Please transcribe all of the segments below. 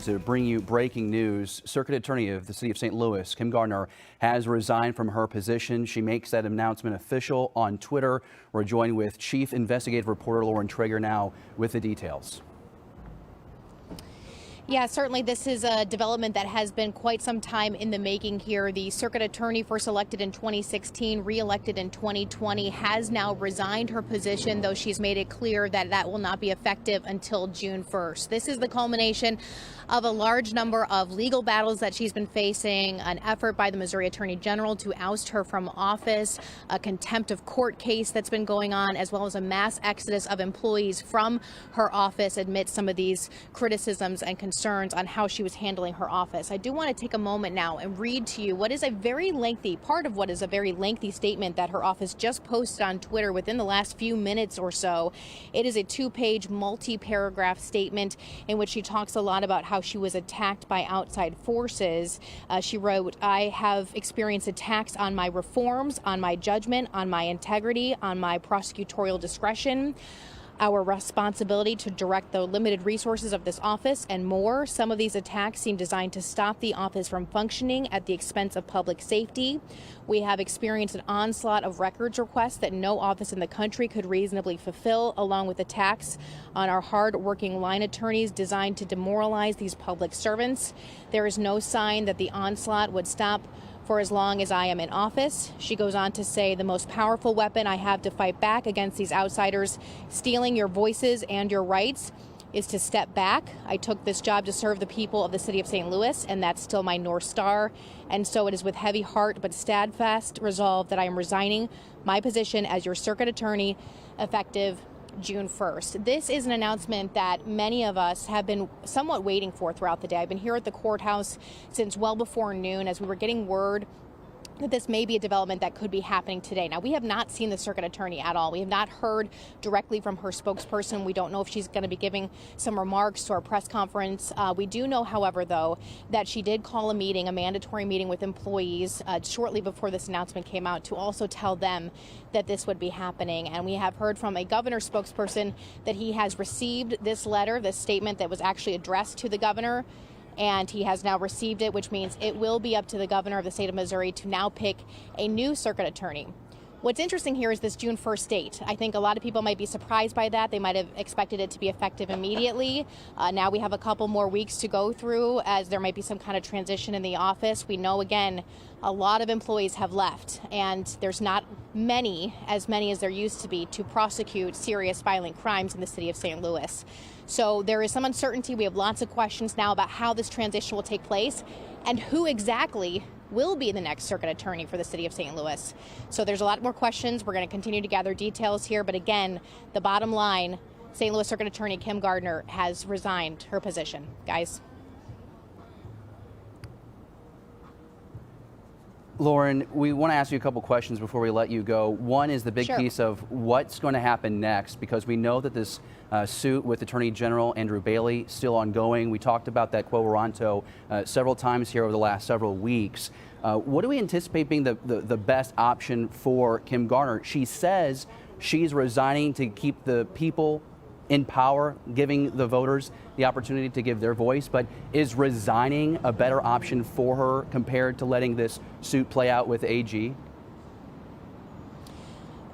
to bring you breaking news. Circuit Attorney of the City of St. Louis, Kim Gardner, has resigned from her position. She makes that announcement official on Twitter. We're joined with Chief Investigative Reporter Lauren Traeger now with the details. Yeah, certainly this is a development that has been quite some time in the making here. The circuit attorney, first elected in 2016, re-elected in 2020, has now resigned her position, though she's made it clear that that will not be effective until June 1st. This is the culmination of a large number of legal battles that she's been facing, an effort by the Missouri Attorney General to oust her from office, a contempt of court case that's been going on, as well as a mass exodus of employees from her office amid some of these criticisms and concerns on how she was handling her office. I do want to take a moment now and read to you what is a very lengthy statement that her office just posted on Twitter within the last few minutes or so. It is a two-page, multi-paragraph statement in which she talks a lot about how she was attacked by outside forces. She wrote, "I have experienced attacks on my reforms, on my judgment, on my integrity, on my prosecutorial discretion, our responsibility to direct the limited resources of this office, and more. Some of these attacks seem designed to stop the office from functioning at the expense of public safety. We have experienced an onslaught of records requests that no office in the country could reasonably fulfill, along with attacks on our hard-working line attorneys designed to demoralize these public servants. There is no sign that the onslaught would stop for as long as I am in office." She goes on to say, "The most powerful weapon I have to fight back against these outsiders stealing your voices and your rights is to step back. I took this job to serve the people of the city of St. Louis, and that's still my North Star. And so it is with heavy heart but steadfast resolve that I am resigning my position as your circuit attorney effective June 1st. This is an announcement that many of us have been somewhat waiting for throughout the day. I've been here at the courthouse since well before noon as we were getting word that this may be a development that could be happening today. Now, we have not seen the circuit attorney at all. We have not heard directly from her spokesperson. We don't know if she's going to be giving some remarks to our press conference. We do know, however, though, that she did call a meeting, a mandatory meeting with employees shortly before this announcement came out to also tell them that this would be happening. And we have heard from a governor spokesperson that he has received this letter, this statement that was actually addressed to the governor, and he has now received it, which means it will be up to the governor of the state of Missouri to now pick a new circuit attorney. What's interesting here is this June 1st date. I think a lot of people might be surprised by that. They might have expected it to be effective immediately. Now we have a couple more weeks to go through as there might be some kind of transition in the office. We know, again, a lot of employees have left, and there's not as many as there used to be to prosecute serious violent crimes in the city of St. Louis. So there is some uncertainty. We have lots of questions now about how this transition will take place and who exactly will be the next circuit attorney for the city of St. Louis. So there's a lot more questions. We're going to continue to gather details here. But again, the bottom line, St. Louis Circuit Attorney Kim Gardner has resigned her position. Guys. Lauren, we want to ask you a couple questions before we let you go. One is the big piece of what's going to happen next, because we know that this suit with Attorney General Andrew Bailey still ongoing. We talked about that quo warranto several times here over the last several weeks. What do we anticipate being the best option for Kim Gardner? She says she's resigning to keep the people in power, giving the voters the opportunity to give their voice, but is resigning a better option for her compared to letting this suit play out with AG?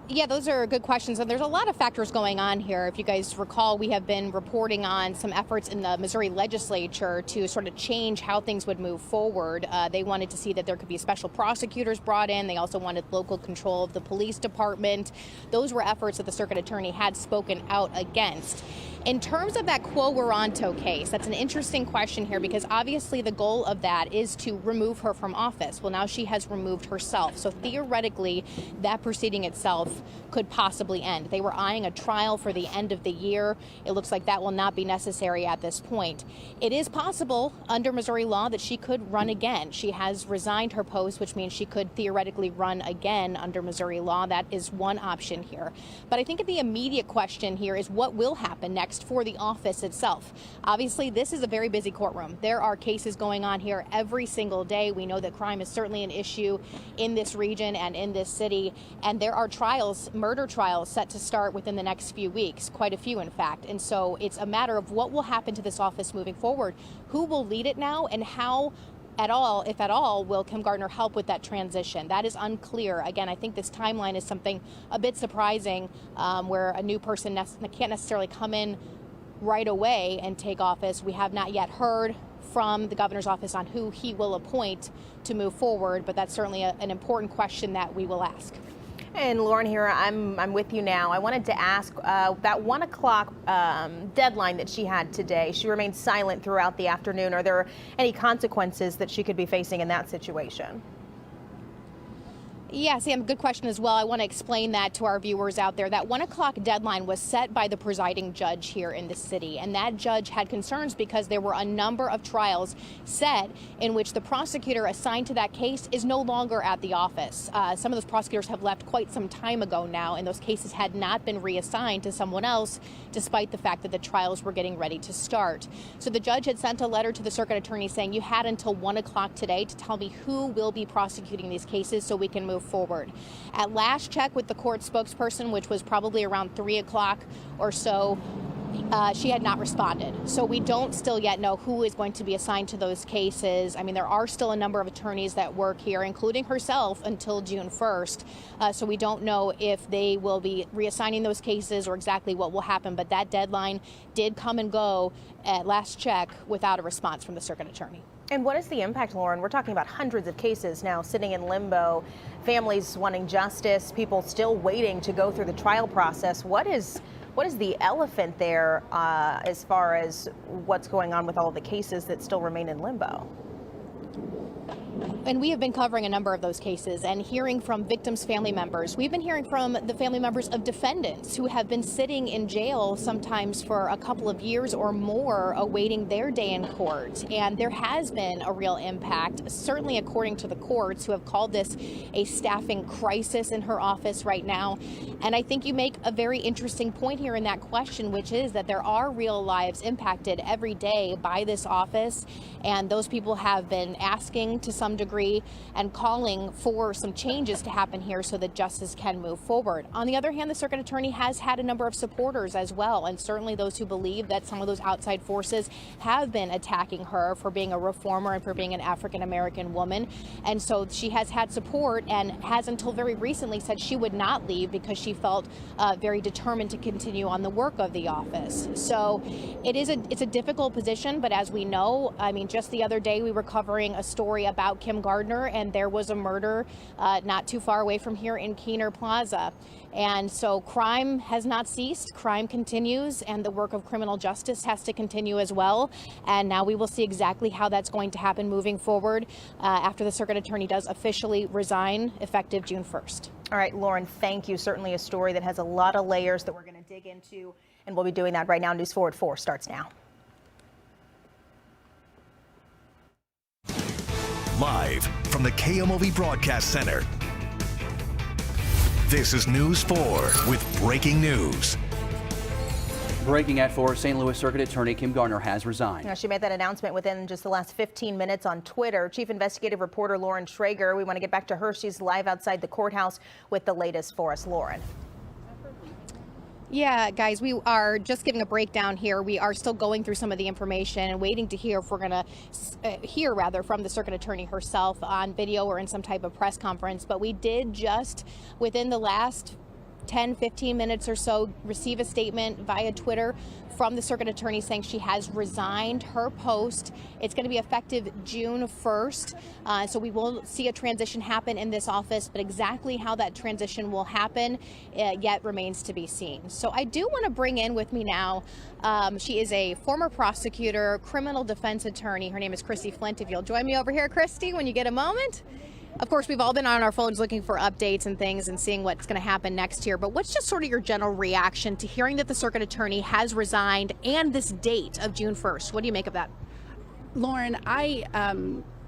Yeah, those are good questions. And there's a lot of factors going on here. If you guys recall, we have been reporting on some efforts in the Missouri legislature to sort of change how things would move forward. They wanted to see that there could be special prosecutors brought in. They also wanted local control of the police department. Those were efforts that the circuit attorney had spoken out against. In terms of that quo warranto case, that's an interesting question here, because obviously the goal of that is to remove her from office. Well, now she has removed herself. So theoretically, that proceeding itself could possibly end. They were eyeing a trial for the end of the year. It looks like that will not be necessary at this point. It is possible under Missouri law that she could run again. She has resigned her post, which means she could theoretically run again under Missouri law. That is one option here. But I think the immediate question here is what will happen next for the office itself. Obviously, this is a very busy courtroom. There are cases going on here every single day. We know that crime is certainly an issue in this region and in this city, and there are trials murder trials set to start within the next few weeks, quite a few in fact. And so it's a matter of what will happen to this office moving forward. Who will lead it now, and how at all, if at all, will Kim Gardner help with that transition? That is unclear. Again, I think this timeline is something a bit surprising, where a new person can't necessarily come in right away and take office. We have not yet heard from the governor's office on who he will appoint to move forward, but that's certainly an important question that we will ask. And Lauren, here I'm with you now. I wanted to ask that 1 o'clock deadline that she had today. She remained silent throughout the afternoon. Are there any consequences that she could be facing in that situation? Yeah, Sam, good question as well. I want to explain that to our viewers out there. That 1 o'clock deadline was set by the presiding judge here in the city, and that judge had concerns because there were a number of trials set in which the prosecutor assigned to that case is no longer at the office. Some of those prosecutors have left quite some time ago now, and those cases had not been reassigned to someone else, despite the fact that the trials were getting ready to start. So the judge had sent a letter to the circuit attorney saying, you had until 1 o'clock today to tell me who will be prosecuting these cases so we can move forward. At last check with the court spokesperson, which was probably around 3 o'clock or so, she had not responded. So we don't still yet know who is going to be assigned to those cases. I mean, there are still a number of attorneys that work here, including herself, until June 1st. So we don't know if they will be reassigning those cases or exactly what will happen. But that deadline did come and go at last check without a response from the circuit attorney. And what is the impact, Lauren? We're talking about hundreds of cases now sitting in limbo, families wanting justice, people still waiting to go through the trial process. What is the elephant there as far as what's going on with all of the cases that still remain in limbo? And we have been covering a number of those cases and hearing from victims' family members. We've been hearing from the family members of defendants who have been sitting in jail sometimes for a couple of years or more awaiting their day in court. And there has been a real impact, certainly according to the courts, who have called this a staffing crisis in her office right now. And I think you make a very interesting point here in that question, which is that there are real lives impacted every day by this office. And those people have been asking to some degree and calling for some changes to happen here so that justice can move forward. On the other hand, the circuit attorney has had a number of supporters as well, and certainly those who believe that some of those outside forces have been attacking her for being a reformer and for being an African-American woman. And so she has had support and has until very recently said she would not leave because she felt very determined to continue on the work of the office. So it's a difficult position, but as we know, I mean, just the other day we were covering a story about Kim Gardner, and there was a murder not too far away from here in Keener Plaza. And so crime has not ceased, crime continues, and the work of criminal justice has to continue as well. And now we will see exactly how that's going to happen moving forward after the circuit attorney does officially resign effective June 1st. All right, Lauren, thank you. Certainly a story that has a lot of layers that we're going to dig into, and we'll be doing that right now. News Forward 4 starts now. Live from the KMOV Broadcast Center, this is News 4 with breaking news. Breaking at 4, St. Louis Circuit Attorney Kim Gardner has resigned. Now, she made that announcement within just the last 15 minutes on Twitter. Chief investigative reporter Lauren Schrager, we want to get back to her. She's live outside the courthouse with the latest for us. Lauren. Yeah, guys, we are just giving a breakdown here. We are still going through some of the information and waiting to hear if we're going to hear from the circuit attorney herself on video or in some type of press conference. But we did just within the last 10-15 minutes or so receive a statement via Twitter from the circuit attorney saying she has resigned her post. It's going to be effective June 1st. So we will see a transition happen in this office, but exactly how that transition will happen yet remains to be seen. So I do want to bring in with me now, she is a former prosecutor, criminal defense attorney. Her name is Christy Flint. If you'll join me over here, Christy, when you get a moment. Of course, we've all been on our phones looking for updates and things and seeing what's going to happen next year. But what's just sort of your general reaction to hearing that the circuit attorney has resigned and this date of June 1st? What do you make of that? Lauren,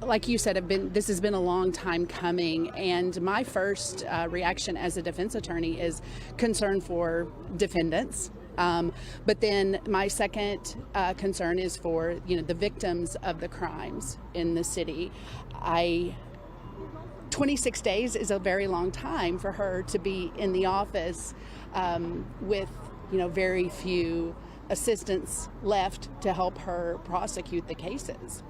like you said, this has been a long time coming. And my first reaction as a defense attorney is concern for defendants. But then my second concern is for, the victims of the crimes in the city. 26 days is a very long time for her to be in the office with, very few assistants left to help her prosecute the cases.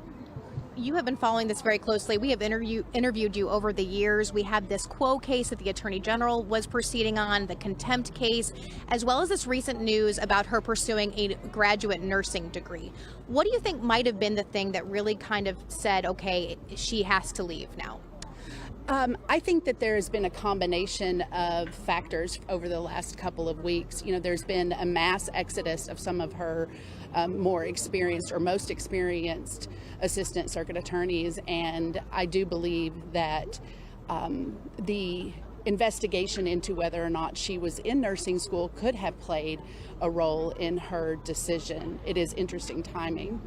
You have been following this very closely. We have interviewed you over the years. We have this Quo case that the Attorney General was proceeding on, the contempt case, as well as this recent news about her pursuing a graduate nursing degree. What do you think might have been the thing that really kind of said, okay, she has to leave now? I think that there has been a combination of factors over the last couple of weeks. There's been a mass exodus of some of her more experienced or most experienced assistant circuit attorneys, and I do believe that the investigation into whether or not she was in nursing school could have played a role in her decision. It is interesting timing.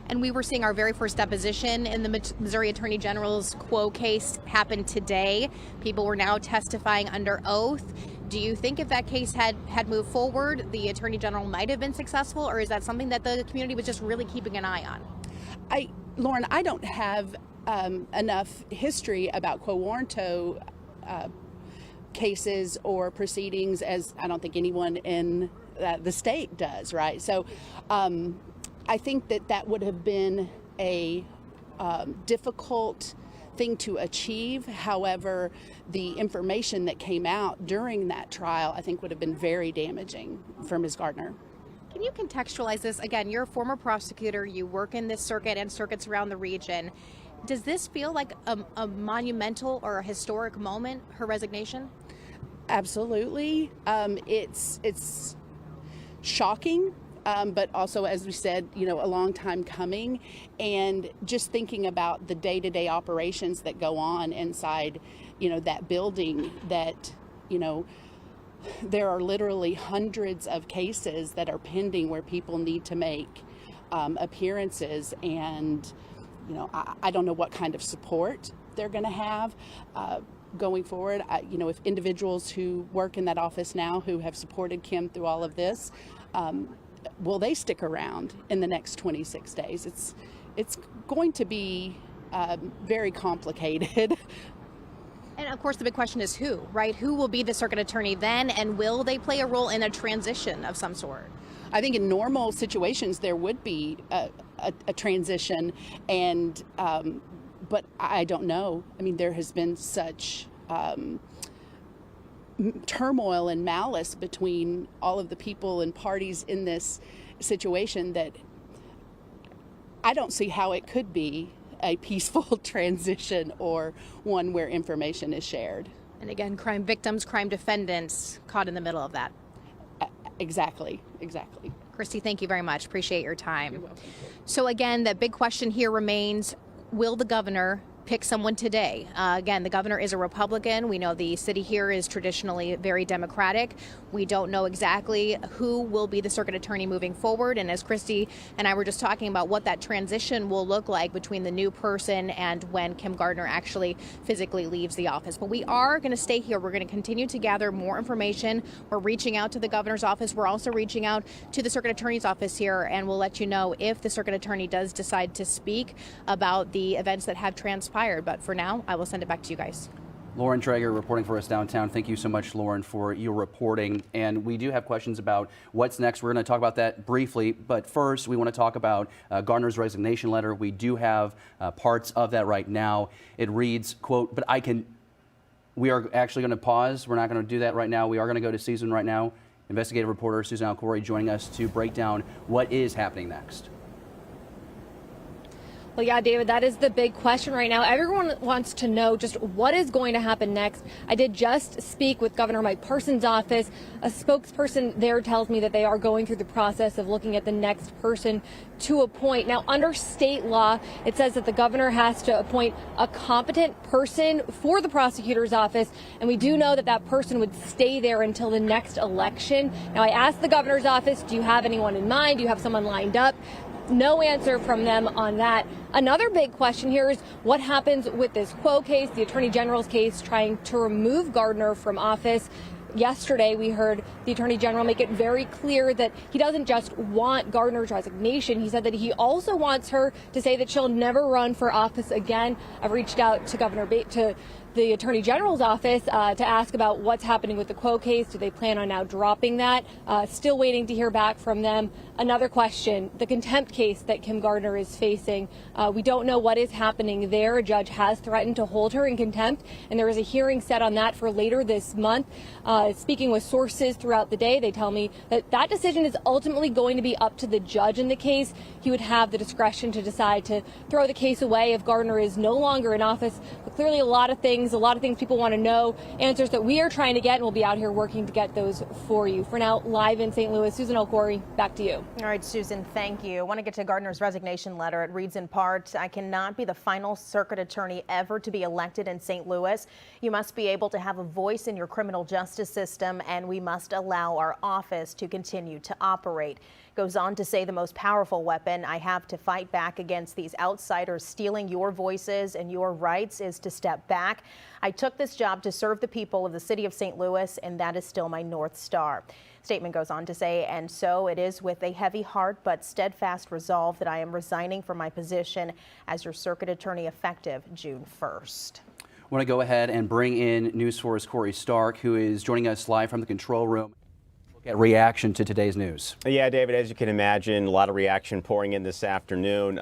And we were seeing our very first deposition in the Missouri Attorney General's Quo case happen today. People were now testifying under oath. Do you think if that case had moved forward, the Attorney General might have been successful, or is that something that the community was just really keeping an eye on? Lauren, I don't have enough history about quo warranto cases or proceedings as I don't think anyone in the state does, right? So I think that would have been a difficult thing to achieve. However, the information that came out during that trial, I think, would have been very damaging for Ms. Gardner. Can you contextualize this? Again, you're a former prosecutor. You work in this circuit and circuits around the region. Does this feel like a monumental or a historic moment, her resignation? Absolutely. It's shocking. But also, as we said, a long time coming, and just thinking about the day-to-day operations that go on inside, that building, that, there are literally hundreds of cases that are pending where people need to make appearances, and, I don't know what kind of support they're going to have going forward. If individuals who work in that office now who have supported Kim through all of this, will they stick around in the next 26 days? It's going to be very complicated. And of course, the big question is who, right? Who will be the circuit attorney then, and will they play a role in a transition of some sort? I think in normal situations there would be a transition, and but I don't know. I mean, there has been such turmoil and malice between all of the people and parties in this situation that I don't see how it could be a peaceful transition or one where information is shared. And again, crime victims, crime defendants caught in the middle of that. Exactly. Christy, thank you very much. Appreciate your time. You're welcome. So again, the big question here remains, will the governor pick someone today? Again, the governor is a Republican. We know the city here is traditionally very Democratic. We don't know exactly who will be the circuit attorney moving forward. And as Christy and I were just talking about what that transition will look like between the new person and when Kim Gardner actually physically leaves the office. But we are going to stay here. We're going to continue to gather more information. We're reaching out to the governor's office. We're also reaching out to the circuit attorney's office here, and we'll let you know if the circuit attorney does decide to speak about the events that have transpired. But for now, I will send it back to you guys. Lauren Traeger reporting for us downtown. Thank you so much, Lauren, for your reporting. And we do have questions about what's next. We're going to talk about that briefly. But first, we want to talk about Gardner's resignation letter. We do have parts of that right now. It reads, quote, but we are actually going to pause. We're not going to do that right now. We are going to go to Susan right now. Investigative reporter Susan Alcori joining us to break down what is happening next. Well, yeah, David, that is the big question right now. Everyone wants to know just what is going to happen next. I did just speak with Governor Mike Parson's office. A spokesperson there tells me that they are going through the process of looking at the next person to appoint. Now, under state law, it says that the governor has to appoint a competent person for the prosecutor's office, and we do know that that person would stay there until the next election. Now, I asked the governor's office, do you have anyone in mind? Do you have someone lined up? No answer from them on that. Another big question here is what happens with this Quo case, the Attorney General's case trying to remove Gardner from office. Yesterday, we heard the Attorney General make it very clear that he doesn't just want Gardner's resignation. He said that he also wants her to say that she'll never run for office again. I've reached out to to the Attorney General's office to ask about what's happening with the Quo case. Do they plan on now dropping that? Still waiting to hear back from them. Another question, the contempt case that Kim Gardner is facing. We don't know what is happening there. A judge has threatened to hold her in contempt, and there is a hearing set on that for later this month. Speaking with sources throughout the day, they tell me that that decision is ultimately going to be up to the judge in the case. He would have the discretion to decide to throw the case away if Gardner is no longer in office. But clearly a lot of things people want to know, answers that we are trying to get, and we'll be out here working to get those for you. For now, live in St. Louis, Susan Elcory, back to you. All right, Susan, thank you. I want to get to Gardner's resignation letter. It reads in part, I cannot be the final circuit attorney ever to be elected in St. Louis. You must be able to have a voice in your criminal justice system, and we must allow our office to continue to operate. Goes on to say the most powerful weapon I have to fight back against these outsiders stealing your voices and your rights is to step back. I took this job to serve the people of the city of St. Louis, and that is still my North Star. Statement goes on to say, and so it is with a heavy heart but steadfast resolve that I am resigning from my position as your circuit attorney effective June 1st. I want to go ahead and bring in News 4's Corey Stark, who is joining us live from the control room. Reaction to today's news. Yeah, David, as you can imagine, a lot of reaction pouring in this afternoon.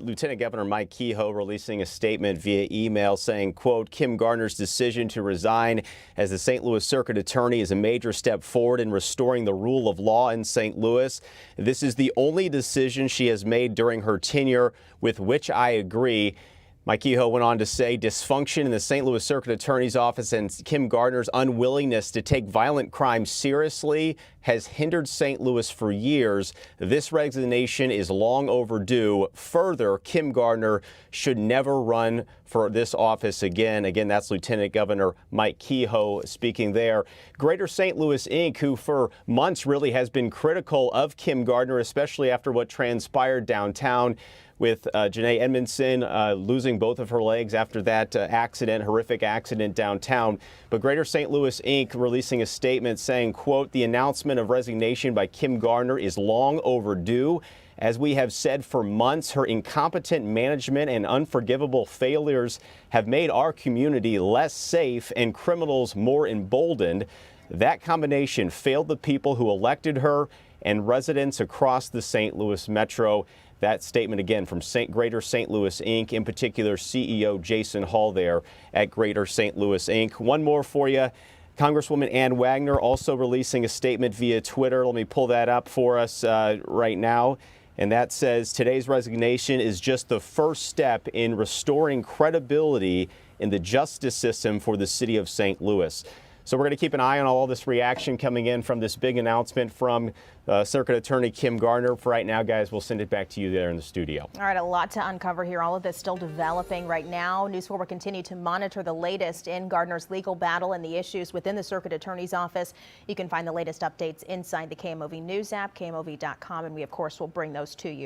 Lieutenant Governor Mike Kehoe releasing a statement via email saying, quote, Kim Gardner's decision to resign as the St. Louis Circuit Attorney is a major step forward in restoring the rule of law in St. Louis. This is the only decision she has made during her tenure with which I agree. Mike Kehoe went on to say dysfunction in the St. Louis Circuit Attorney's Office and Kim Gardner's unwillingness to take violent crime seriously has hindered St. Louis for years. This resignation is long overdue. Further, Kim Gardner should never run for this office again. Again, that's Lieutenant Governor Mike Kehoe speaking there. Greater St. Louis Inc., who for months really has been critical of Kim Gardner, especially after what transpired downtown with Janae Edmondson losing both of her legs after that horrific accident downtown. But Greater St. Louis Inc. releasing a statement saying, quote, the announcement of resignation by Kim Gardner is long overdue. As we have said for months, her incompetent management and unforgivable failures have made our community less safe and criminals more emboldened. That combination failed the people who elected her and residents across the St. Louis Metro. That statement again from Greater St. Louis Inc., in particular CEO Jason Hall there at Greater St. Louis Inc. One more for you. Congresswoman Ann Wagner also releasing a statement via Twitter. Let me pull that up for us right now. And that says today's resignation is just the first step in restoring credibility in the justice system for the city of St. Louis. So we're going to keep an eye on all this reaction coming in from this big announcement from Circuit Attorney Kim Gardner. For right now, guys, we'll send it back to you there in the studio. All right, a lot to uncover here. All of this still developing right now. News 4 will continue to monitor the latest in Gardner's legal battle and the issues within the Circuit Attorney's office. You can find the latest updates inside the KMOV News app, KMOV.com, and we, of course, will bring those to you.